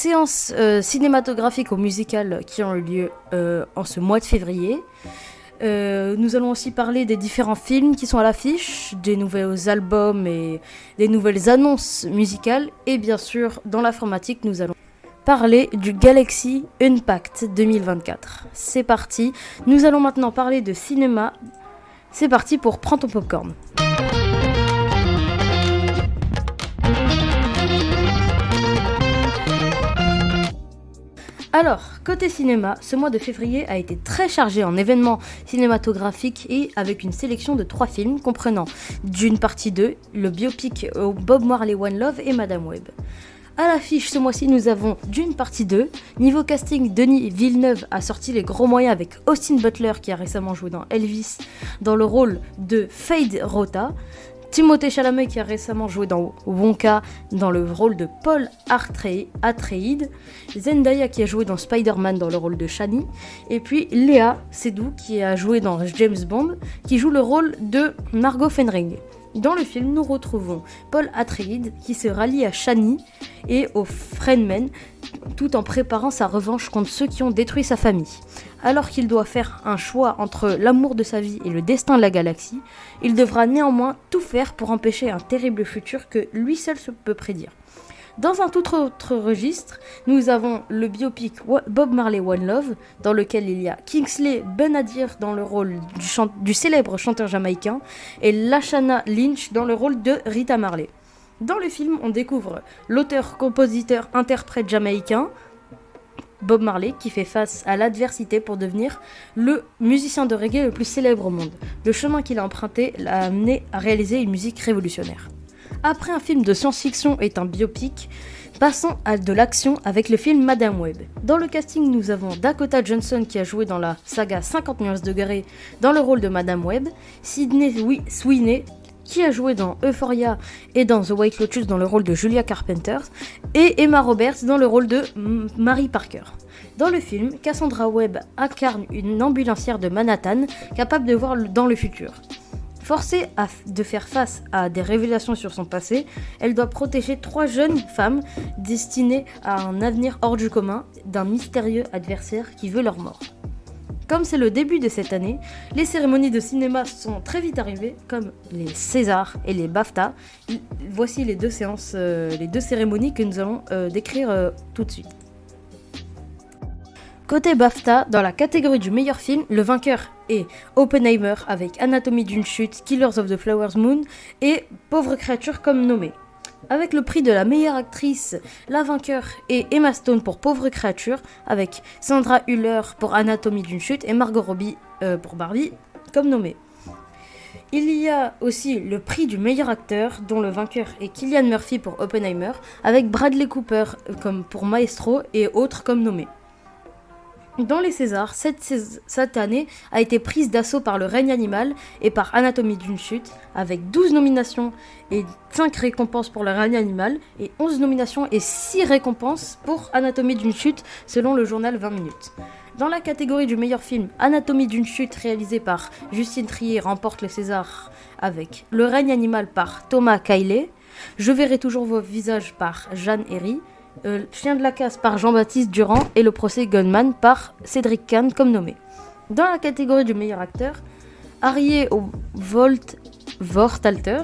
Séances cinématographiques ou musicales qui ont eu lieu en ce mois de février. Nous allons aussi parler des différents films qui sont à l'affiche, des nouveaux albums et des nouvelles annonces musicales. Et bien sûr, dans l'informatique, nous allons parler du Galaxy Unpacked 2024. C'est parti, nous allons maintenant parler de cinéma. C'est parti pour Prends ton popcorn. Alors, côté cinéma, ce mois de février a été très chargé en événements cinématographiques et avec une sélection de 3 films comprenant Dune partie 2, le biopic Bob Marley One Love et Madame Web. À l'affiche ce mois-ci, nous avons Dune partie 2. Niveau casting, Denis Villeneuve a sorti les gros moyens avec Austin Butler qui a récemment joué dans Elvis dans le rôle de Fade Rota. Timothée Chalamet qui a récemment joué dans Wonka dans le rôle de Paul Atreides, Zendaya qui a joué dans Spider-Man dans le rôle de Shani, et puis Léa Seydoux qui a joué dans James Bond qui joue le rôle de Margot Fenring. Dans le film, nous retrouvons Paul Atreides qui se rallie à Shani et aux Fremen tout en préparant sa revanche contre ceux qui ont détruit sa famille. Alors qu'il doit faire un choix entre l'amour de sa vie et le destin de la galaxie, il devra néanmoins tout faire pour empêcher un terrible futur que lui seul peut prédire. Dans un tout autre registre, nous avons le biopic Bob Marley One Love, dans lequel il y a Kingsley Ben-Adir dans le rôle du célèbre chanteur jamaïcain et Lashana Lynch dans le rôle de Rita Marley. Dans le film, on découvre l'auteur-compositeur-interprète jamaïcain Bob Marley qui fait face à l'adversité pour devenir le musicien de reggae le plus célèbre au monde. Le chemin qu'il a emprunté l'a amené à réaliser une musique révolutionnaire. Après un film de science-fiction et un biopic, passons à de l'action avec le film Madame Web. Dans le casting, nous avons Dakota Johnson qui a joué dans la saga 50 nuances de Grey dans le rôle de Madame Web, Sydney Sweeney qui a joué dans Euphoria et dans The White Lotus dans le rôle de Julia Carpenter, et Emma Roberts dans le rôle de Mary Parker. Dans le film, Cassandra Webb incarne une ambulancière de Manhattan capable de voir dans le futur. Forcée de faire face à des révélations sur son passé, elle doit protéger 3 jeunes femmes destinées à un avenir hors du commun d'un mystérieux adversaire qui veut leur mort. Comme c'est le début de cette année, les cérémonies de cinéma sont très vite arrivées, comme les Césars et les BAFTA. Voici les deux cérémonies que nous allons décrire tout de suite. Côté BAFTA, dans la catégorie du meilleur film, le vainqueur est Oppenheimer avec Anatomie d'une chute, Killers of the Flower Moon et Pauvre créature comme nommé. Avec le prix de la meilleure actrice, la vainqueur est Emma Stone pour Pauvre créature, avec Sandra Hüller pour Anatomie d'une chute et Margot Robbie pour Barbie comme nommé. Il y a aussi le prix du meilleur acteur, dont le vainqueur est Cillian Murphy pour Oppenheimer, avec Bradley Cooper comme pour Maestro et autres comme nommés. Dans les Césars, cette année a été prise d'assaut par Le règne animal et par Anatomie d'une chute, avec 12 nominations et 5 récompenses pour Le règne animal, et 11 nominations et 6 récompenses pour Anatomie d'une chute, selon le journal 20 minutes. Dans la catégorie du meilleur film, Anatomie d'une chute, réalisé par Justine Triet, remporte le César avec Le règne animal par Thomas Caillet, Je verrai toujours vos visages par Jeanne Herry, Chien de la casse par Jean-Baptiste Durand et Le procès Goldman par Cédric Kahn comme nommé. Dans la catégorie du meilleur acteur, Arié Vortalter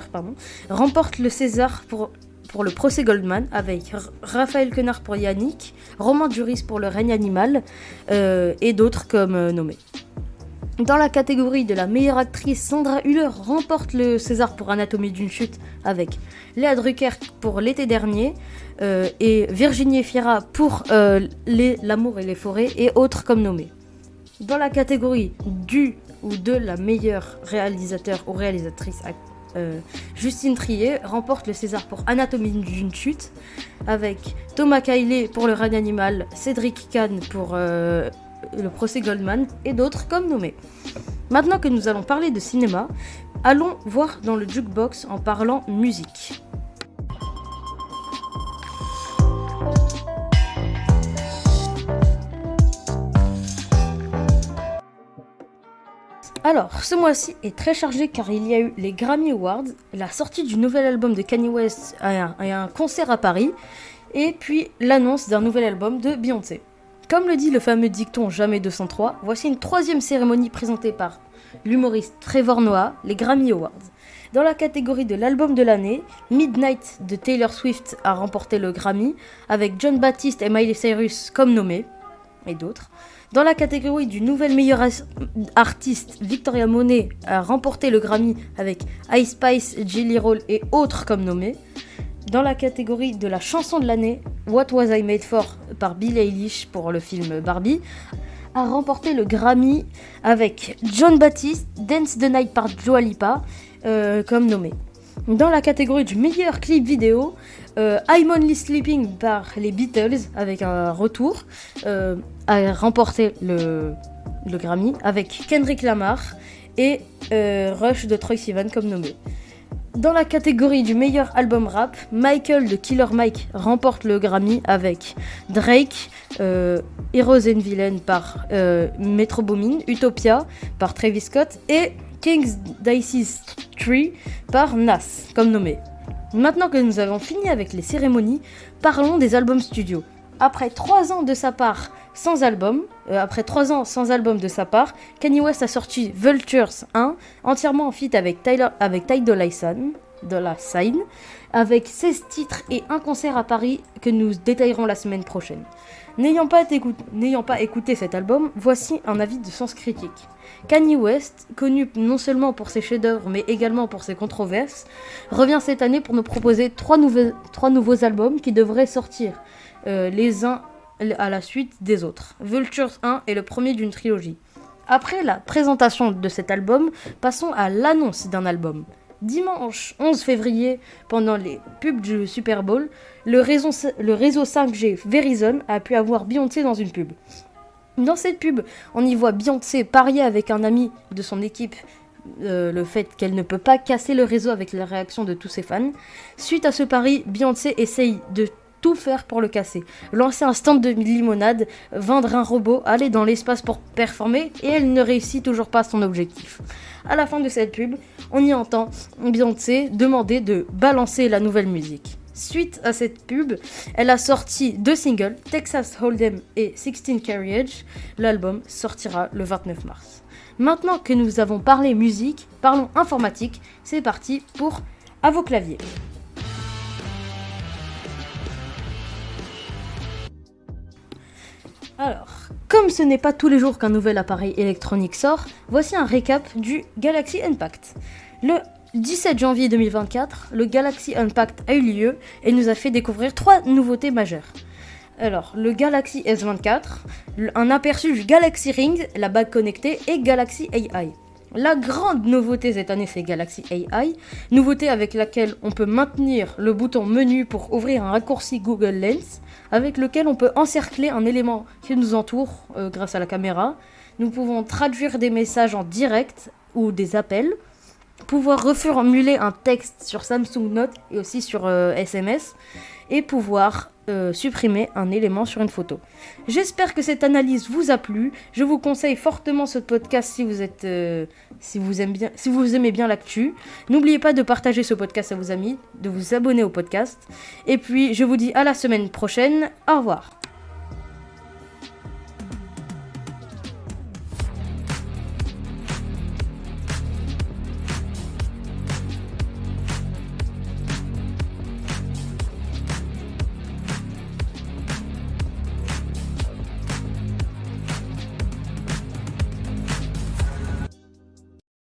remporte le César pour Le procès Goldman avec Raphaël Quenard pour Yannick, Romain Duris pour Le règne animal et d'autres comme nommés. Dans la catégorie de la meilleure actrice, Sandra Hüller remporte le César pour Anatomie d'une chute avec Léa Drucker pour L'été dernier et Virginie Efira pour L'amour et les forêts et autres comme nommés. Dans la catégorie du ou de la meilleure réalisateur ou réalisatrice, Justine Triet remporte le César pour Anatomie d'une chute avec Thomas Caillet pour Le règne animal, Cédric Kahn pour Le procès Goldman et d'autres comme nommés. Maintenant que nous allons parler de cinéma, allons voir dans le jukebox en parlant musique. Alors, ce mois-ci est très chargé car il y a eu les Grammy Awards, la sortie du nouvel album de Kanye West et un concert à Paris. et puis l'annonce d'un nouvel album de Beyoncé. Comme le dit le fameux dicton Jamais 203, voici une troisième cérémonie présentée par l'humoriste Trevor Noah, les Grammy Awards. Dans la catégorie de l'album de l'année, Midnight de Taylor Swift a remporté le Grammy, avec Jon Batiste et Miley Cyrus comme nommés, et d'autres. Dans la catégorie du nouvel meilleur artiste, Victoria Monet a remporté le Grammy avec Ice Spice, Jelly Roll et autres comme nommés. Dans la catégorie de la chanson de l'année, What Was I Made For par Billie Eilish pour le film Barbie a remporté le Grammy avec Jon Batiste, Dance the Night par Dua Lipa comme nommé. Dans la catégorie du meilleur clip vidéo, I'm Only Sleeping par les Beatles avec un retour a remporté le Grammy avec Kendrick Lamar et Rush de Troye Sivan comme nommé. Dans la catégorie du meilleur album rap, Michael de Killer Mike remporte le Grammy avec Drake, Heroes and Villains par Metro Boomin, Utopia par Travis Scott et King's Disease 3 par Nas comme nommé. Maintenant que nous avons fini avec les cérémonies, parlons des albums studio. Après 3 ans sans album de sa part, Kanye West a sorti Vultures 1, entièrement en feat avec Ty Dolla $ign, avec 16 titres et un concert à Paris que nous détaillerons la semaine prochaine. N'ayant pas écouté cet album, voici un avis de Sens Critique. Kanye West, connu non seulement pour ses chefs-d'œuvre mais également pour ses controverses, revient cette année pour nous proposer 3 nouveaux albums qui devraient sortir les uns à la suite des autres. Vultures 1 est le premier d'une trilogie. Après la présentation de cet album, passons à l'annonce d'un album. Dimanche 11 février, pendant les pubs du Super Bowl, le réseau 5G Verizon a pu avoir Beyoncé dans une pub. Dans cette pub, on y voit Beyoncé parier avec un ami de son équipe le fait qu'elle ne peut pas casser le réseau avec la réaction de tous ses fans. Suite à ce pari, Beyoncé essaye de tout faire pour le casser. Lancer un stand de limonade, vendre un robot, aller dans l'espace pour performer, et elle ne réussit toujours pas son objectif. À la fin de cette pub, on y entend Beyoncé demander de balancer la nouvelle musique. Suite à cette pub, elle a sorti 2 singles, Texas Hold'em et 16 Carriage. L'album sortira le 29 mars. Maintenant que nous avons parlé musique, parlons informatique. C'est parti pour À vos claviers. Alors, comme ce n'est pas tous les jours qu'un nouvel appareil électronique sort, voici un récap du Galaxy Unpacked. Le 17 janvier 2024, le Galaxy Unpacked a eu lieu et nous a fait découvrir 3 nouveautés majeures. Alors, le Galaxy S24, un aperçu du Galaxy Ring, la bague connectée et Galaxy AI. La grande nouveauté cette année, c'est Galaxy AI, nouveauté avec laquelle on peut maintenir le bouton menu pour ouvrir un raccourci Google Lens, avec lequel on peut encercler un élément qui nous entoure grâce à la caméra. Nous pouvons traduire des messages en direct ou des appels, pouvoir reformuler un texte sur Samsung Note et aussi sur SMS, et pouvoir supprimer un élément sur une photo. J'espère que cette analyse vous a plu. Je vous conseille fortement ce podcast si vous aimez bien l'actu. N'oubliez pas de partager ce podcast à vos amis, de vous abonner au podcast. Et puis je vous dis à la semaine prochaine. Au revoir.